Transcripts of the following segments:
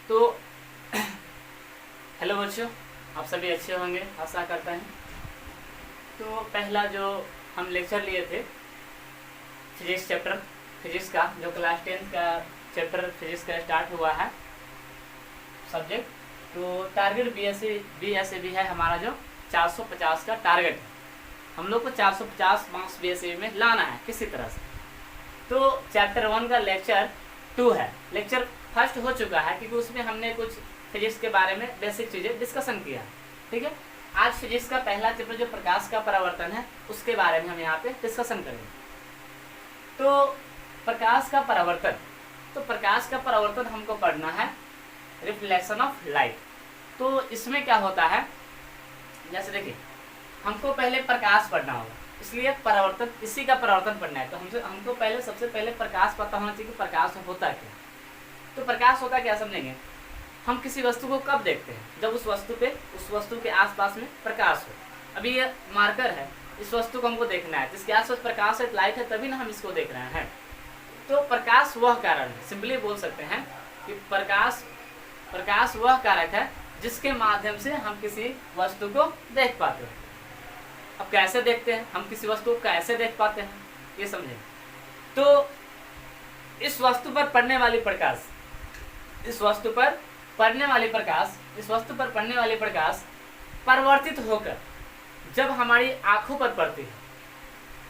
तो हेलो बच्चों, आप सभी अच्छे होंगे आशा करता है। तो पहला जो हम लेक्चर लिए थे फिजिक्स चैप्टर, फिजिक्स का जो क्लास 10 का चैप्टर फिजिक्स का स्टार्ट हुआ है सब्जेक्ट, तो टारगेट बीएसए भी है हमारा जो 450 का टारगेट है। हम लोग को 450 मार्क्स बीएसए में लाना है किसी तरह से। तो चैप्टर 1 का लेक्चर 2 है, लेक्चर फर्स्ट हो चुका है क्योंकि उसमें हमने कुछ फिजिक्स के बारे में बेसिक चीज़ें डिस्कशन किया। ठीक है, आज फिजिक्स का पहला चैप्टर जो प्रकाश का परावर्तन है उसके बारे में हम यहाँ पे डिस्कशन करेंगे। तो प्रकाश का परावर्तन, तो प्रकाश का परावर्तन हमको पढ़ना है रिफ्लेक्शन ऑफ लाइट। तो इसमें क्या होता है, जैसे देखिए हमको पहले प्रकाश पढ़ना होगा, इसलिए परावर्तन, इसी का परावर्तन पढ़ना है। तो हमको पहले सबसे पहले प्रकाश पता होना चाहिए कि प्रकाश होता क्या। तो प्रकाश होता क्या समझेंगे, हम किसी वस्तु को कब देखते हैं, जब उस वस्तु के आसपास में प्रकाश हो। अभी ये मार्कर है, इस वस्तु को हमको देखना है, जिसके आसपास प्रकाश है, लाइट है, तभी ना हम इसको देख रहे हैं। तो प्रकाश वह कारण है, सिंपली बोल सकते हैं कि प्रकाश वह कारक है जिसके माध्यम से हम किसी वस्तु को देख पाते हैं। अब कैसे देखते हैं, हम किसी वस्तु को कैसे देख पाते हैं ये समझें। तो इस वस्तु पर पड़ने वाली प्रकाश, इस वस्तु पर पड़ने वाली प्रकाश परिवर्तित होकर जब हमारी आंखों पर पड़ती है,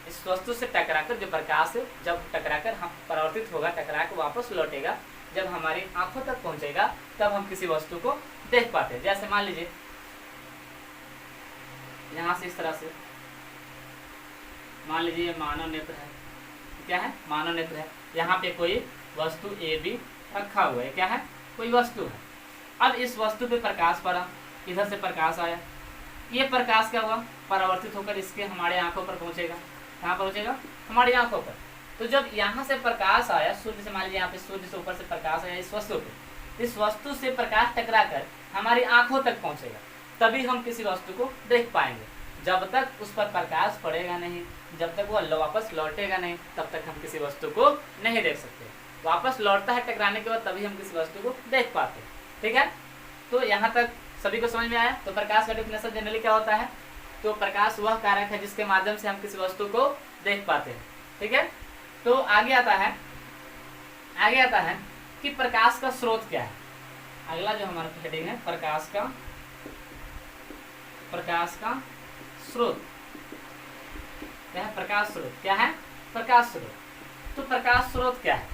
इस वस्तु से टकराकर जो प्रकाश है जब टकराकर हम परिवर्तित होगा, टकरा कर वापस लौटेगा, जब हमारी आंखों तक पहुंचेगा तब हम किसी वस्तु को देख पाते हैं। जैसे मान लीजिए यहाँ से इस तरह से, मान लीजिए ये मानव नेत्र है, क्या है, मानव नेत्र है। यहाँ पे कोई वस्तु ए बी रखा हुआ है, क्या है, कोई वस्तु है। अब इस वस्तु पे प्रकाश पड़ा, इधर से प्रकाश आया, ये प्रकाश क्या हुआ, परावर्तित होकर इसके हमारे आंखों पर पहुंचेगा। कहाँ पहुंचेगा, हमारी आंखों पर। तो जब यहाँ से प्रकाश आया, सूर्य से, मान लीजिए यहाँ पे सूर्य से ऊपर से प्रकाश आया इस वस्तु पे, इस वस्तु से प्रकाश टकरा कर हमारी आंखों तक पहुंचेगा, तभी हम किसी वस्तु को देख पाएंगे। जब तक उस पर प्रकाश पड़ेगा नहीं, जब तक वो वापस लौटेगा नहीं, तब तक हम किसी वस्तु को नहीं देख सकते। वापस लौटता है टकराने के बाद, तभी हम किसी वस्तु को देख पाते हैं। ठीक है, तो यहाँ तक सभी को समझ में आया। तो प्रकाश का डेफिनेशन जनरली क्या होता है, तो प्रकाश वह कारक है जिसके माध्यम से हम किसी वस्तु को देख पाते हैं। ठीक है, तो आगे आता है कि प्रकाश का स्रोत क्या है। अगला जो हमारा हेडिंग है प्रकाश का स्रोत क्या है, प्रकाश स्रोत क्या है, प्रकाश स्रोत। तो प्रकाश स्रोत क्या है,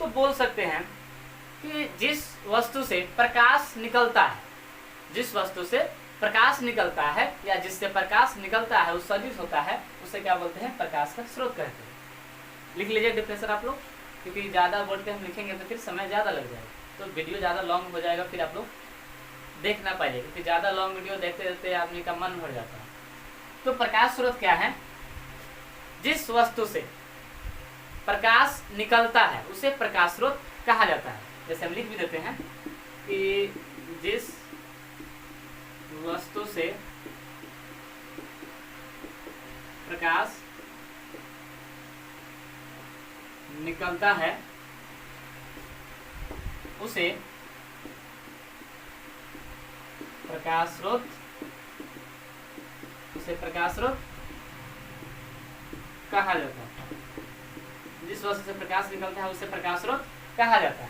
तो बोल सकते हैं कि जिस वस्तु से प्रकाश निकलता है, या जिससे प्रकाश निकलता है, वो सदिश होता है, उसे क्या बोलते हैं, प्रकाश का स्रोत कहते हैं। लिख लीजिए डिफिनेशन आप लोग, क्योंकि ज़्यादा बोर्ड पे हम लिखेंगे तो फिर समय ज़्यादा लग जाएगा, तो वीडियो ज़्यादा लॉन्ग हो जाएगा, फिर आप लोग देख ना पाइए, क्योंकि ज़्यादा लॉन्ग वीडियो देखते देखते आदमी का मन भर जाता है। तो प्रकाश स्रोत क्या है, जिस वस्तु से प्रकाश निकलता है उसे प्रकाश स्रोत कहा जाता है। जैसे हम लिख भी देते हैं कि जिस वस्तु से प्रकाश निकलता है उसे प्रकाश स्रोत कहा जाता है। जिस वस्तु से प्रकाश निकलता है उसे प्रकाश स्रोत कहा जाता है।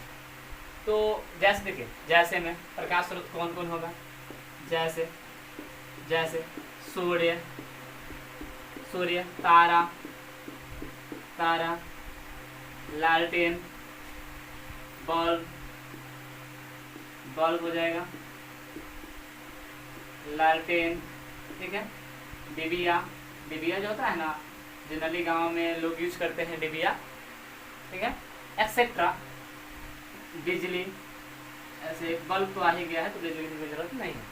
तो जैसे देखिए, जैसे में प्रकाश स्रोत कौन कौन होगा, जैसे सूर्य, तारा, लालटेन, बल्ब हो जाएगा, लालटेन। ठीक है, डिबिया जो होता है ना, जनरली गांव में लोग यूज करते हैं डिबिया। ठीक है, एक्सेट्रा, बिजली, ऐसे बल्ब तो आ ही गया है तो बिजली की जरूरत नहीं है।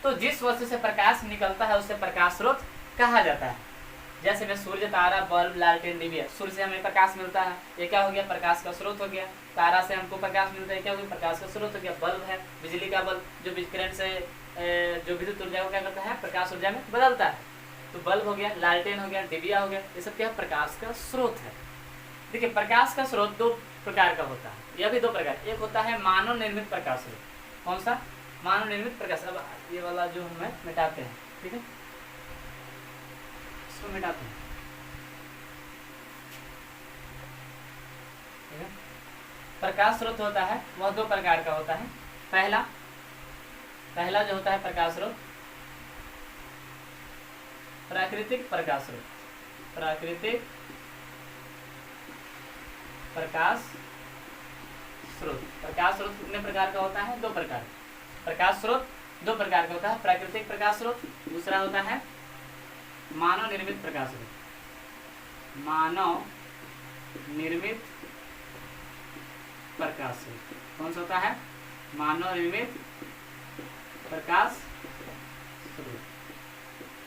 तो जिस वस्तु से प्रकाश निकलता है उसे प्रकाश स्रोत कहा जाता है। जैसे में सूर्य, तारा, बल्ब, लालटेन, डिबिया। सूर्य से हमें प्रकाश मिलता है, ये क्या हो गया, प्रकाश का स्रोत हो गया। तारा से हमको प्रकाश मिलता है, क्या हो गया, प्रकाश का स्रोत हो गया। बल्ब है, बिजली का बल्ब, जो करंट से जो विद्युत ऊर्जा को क्या करता है, प्रकाश ऊर्जा में बदलता है, तो बल्ब हो गया, लालटेन हो गया, डिबिया हो गया, ये सब क्या है, प्रकाश का स्रोत है। देखिए प्रकाश का स्रोत दो प्रकार का होता है, यह भी दो प्रकार। एक होता है मानव निर्मित प्रकाश स्रोत। कौन सा? मानव निर्मित प्रकाश। अब ये वाला जो हमें मिटाते हैं, ठीक है, इसको मिटाते हैं, ठीक है। प्रकाश स्रोत होता है वह दो प्रकार का होता है। पहला जो होता है प्रकाश स्रोत, प्राकृतिक प्रकाश स्रोत। प्राकृतिक प्रकाश स्रोत। प्रकाश स्रोत कितने प्रकार का होता है? दो प्रकार। प्रकाश स्रोत दो प्रकार का होता है, प्राकृतिक प्रकाश स्रोत, दूसरा होता है मानव निर्मित प्रकाश स्रोत। मानव निर्मित प्रकाश स्रोत कौन सा होता है? मानव निर्मित प्रकाश स्रोत।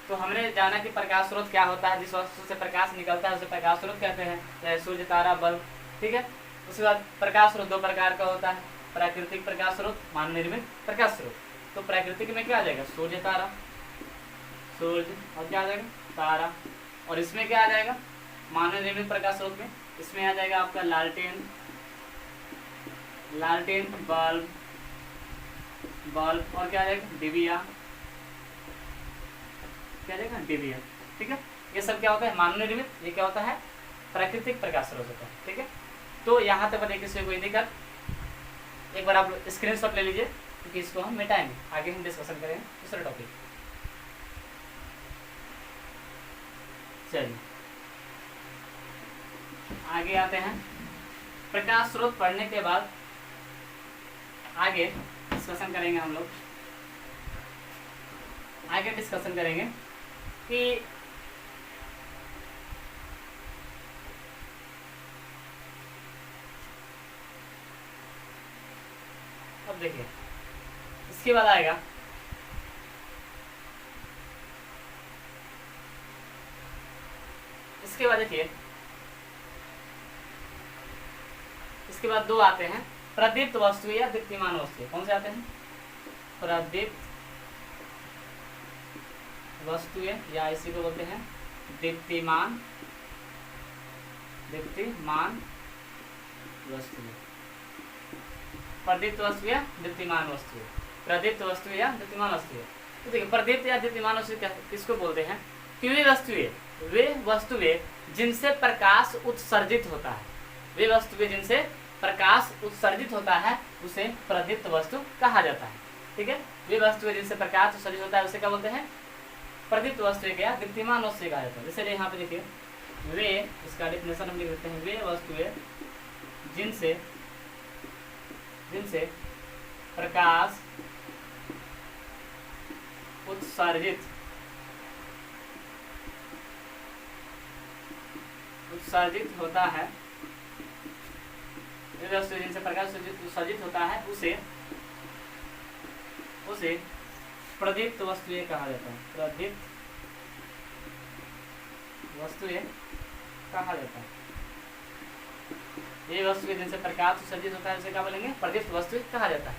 तो हमने जाना कि प्रकाश स्रोत क्या होता है, जिस वस्तु से प्रकाश निकलता है उसे प्रकाश स्रोत कहते हैं, चाहे सूर्य, तारा, बल्ब, ठीक है। उसके बाद प्रकाश स्रोत दो प्रकार का होता है, प्राकृतिक प्रकाश स्रोत, मानव निर्मित प्रकाश स्रोत। तो प्राकृतिक में क्या आ जाएगा? सूर्य, तारा, सूर्य, और क्या आ जाएगा? तारा। और इसमें क्या आ जाएगा? मानव निर्मित प्रकाश स्रोत में इसमें आ जाएगा आपका लालटेन, बल्ब, और क्या आ जाएगा? डिबिया, क्या आ जाएगा? डिबिया, ठीक है। ये सब क्या होता है? मानव निर्मित। ये क्या होता है? प्राकृतिक प्रकाश स्रोत होता है, ठीक है। तो यहाँ तक बताइए, किसी कोई दिक्कत? एक बार आप स्क्रीनशॉट ले लीजिए, क्योंकि इसको हम मिटाएंगे, आगे हम डिस्कशन करेंगे दूसरा टॉपिक। चलिए आगे आते हैं। प्रकाश स्रोत पढ़ने के बाद आगे डिस्कशन करेंगे हम लोग। आगे डिस्कशन करेंगे कि अब देखिए इसके बाद आएगा इसके बाद देखिए इसके बाद दो आते हैं, प्रदीप्त वस्तु या दीप्तिमान वस्तु। कौन से आते हैं? प्रदीप्त वस्तु या इसी को बोलते हैं दीप्तिमान वस्तु। प्रदीप्त वस्तु या दीप्तिमान वस्तु। प्रदीप्त वस्तु या दीप्तिमान वस्तु। तो देखिए प्रदीप्त या दीप्तिमान वस्तु किसको बोलते हैं? कि वे वस्तुएं जिनसे प्रकाश उत्सर्जित होता है। वे वस्तुएं जिनसे प्रकाश उत्सर्जित होता है उसे प्रदीप्त वस्तु कहा जाता है, ठीक है। वे वस्तुएं जिनसे प्रकाश उत्सर्जित होता है उसे क्या बोलते हैं? प्रदीप्त वस्तु या दीप्तिमान वस्तु कहा जाता है। जैसे यहाँ पे देखिए वे, इसका डेफिनेशन हम लिख देते हैं, वे वस्तुएं जिनसे प्रकाश उत्सर्जित होता है, वे वस्तुएं जिनसे प्रकाश उत्सर्जित होता है उसे प्रदीप्त वस्तुएं कहा जाता है। प्रदीप्त वस्तुएं कहा जाता है। ये वस्तुएं जिनसे प्रकाश उत्सर्जित होता है उसे क्या बोलेंगे? प्रदीप्त वस्तुएं कहा जाता है।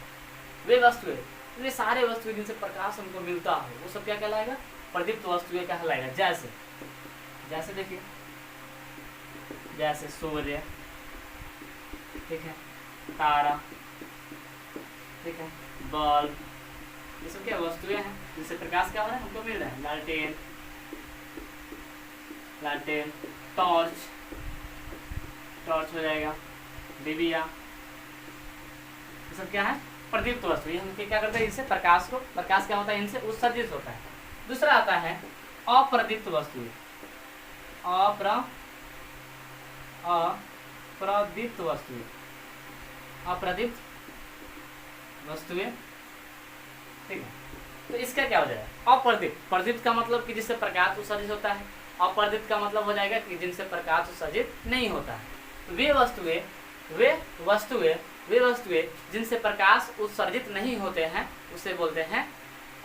वे वस्तुएं, वे सारे वस्तुएं जिनसे प्रकाश हमको मिलता है वो सब क्या कहलाएगा? प्रदीप्त वस्तुएं कहलाएगा। जैसे देखिए, जैसे सूर्य, ठीक है, तारा, ठीक है, बल्ब, ये सब क्या वस्तुएं हैं जिनसे प्रकाश क्या हो रहा है? हमको मिल रहा है। लालटेन, टॉर्च हो जाएगा, डिबिया, ये सब क्या है? प्रदीप्त वस्तु। ये हम क्या करते हैं? इनसे प्रकाश क्या होता है? इनसे उत्सर्जित होता है। दूसरा आता है अप्रदीप्त वस्तुएं। अप्रदीप्त वस्तुएं, ठीक है। तो इसका क्या हो जाएगा? अप्रदीप्त। प्रदीप्त का मतलब कि जिससे प्रकाश उत्सर्जित होता है, अप्रदीप्त का मतलब हो जाएगा कि जिनसे प्रकाश उत्सर्जित नहीं होता है। तो वे वस्तुएं जिनसे प्रकाश उत्सर्जित नहीं होते हैं उसे बोलते हैं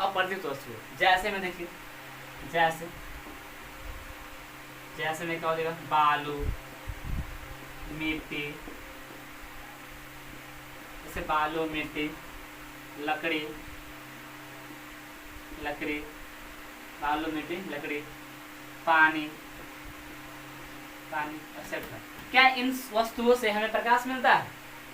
अप्रदीप्त वस्तुएं। जैसे में देखिए, जैसे में क्या हो जाएगा? बालू, मिट्टी, जैसे बालू, मिट्टी, लकड़ी, बालू, मिट्टी, लकड़ी, पानी, एक्सेट्रा, क्या इन वस्तुओं से हमें प्रकाश मिलता है?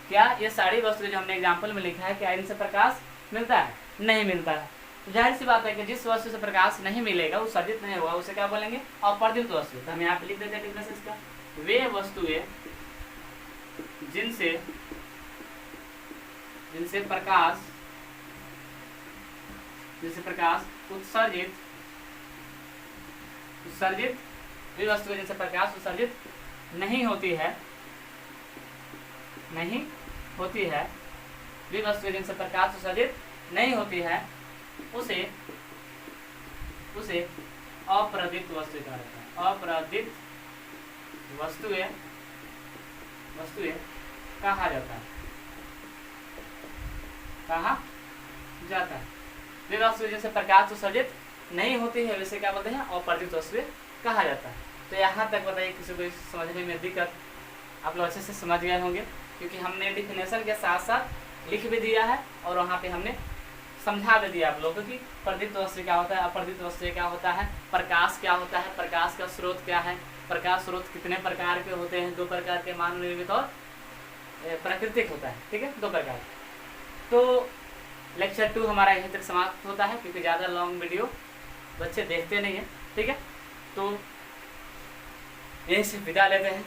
क्या ये सारी वस्तुएं जो हमने एग्जाम्पल में लिखा है, क्या इनसे प्रकाश मिलता है? नहीं मिलता है। तो जाहिर सी बात है कि जिस वस्तु से प्रकाश नहीं मिलेगा, उत्सर्जित नहीं होगा, उसे क्या बोलेंगे? अपवर्धित वस्तु। तो हम यहाँ पे लिख देते हैं डिफरेंस इसका, वे वस्तुएं जिनसे प्रकाश उत्सर्जित वे वस्तुएं जिनसे प्रकाश उत्सर्जित नहीं होती है, वे वस्तुएं जिनसे प्रकाश उत्सर्जित नहीं होती है, उसे अपवर्धित वस्तु कहा जाता है। अपवर्धित वस्तुएं कहा जाता है। वे वस्तुएं जिनसे प्रकाश उत्सर्जित नहीं होती है, वैसे क्या बोलते हैं? अपवर्धित वस्तुएं कहा जाता है। तो यहाँ तक बताइए, किसी को समझने में दिक्कत? आप लोग अच्छे से समझ गए होंगे, क्योंकि हमने डिफिनेशन के साथ साथ लिख भी दिया है और वहाँ पे हमने समझा भी दिया आप लोगों को कि वर्धित वस्तु क्या होता है, अपवर्धित वस्तु क्या होता है, प्रकाश क्या होता है, प्रकाश का स्रोत क्या है, प्रकाश स्रोत कितने प्रकार के होते हैं? 2 प्रकार के, मानव निर्मित और प्राकृतिक होता है। ठीक है, 2 प्रकार। तो लेक्चर 2 हमारा यहीं तक समाप्त होता है, क्योंकि ज़्यादा लॉन्ग वीडियो बच्चे देखते नहीं है। ठीक है, तो यहीं से विदा लेते हैं।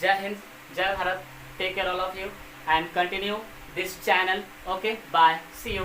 जय हिंद, जय Bharat, take care all of you and continue this channel. Okay, bye, see you.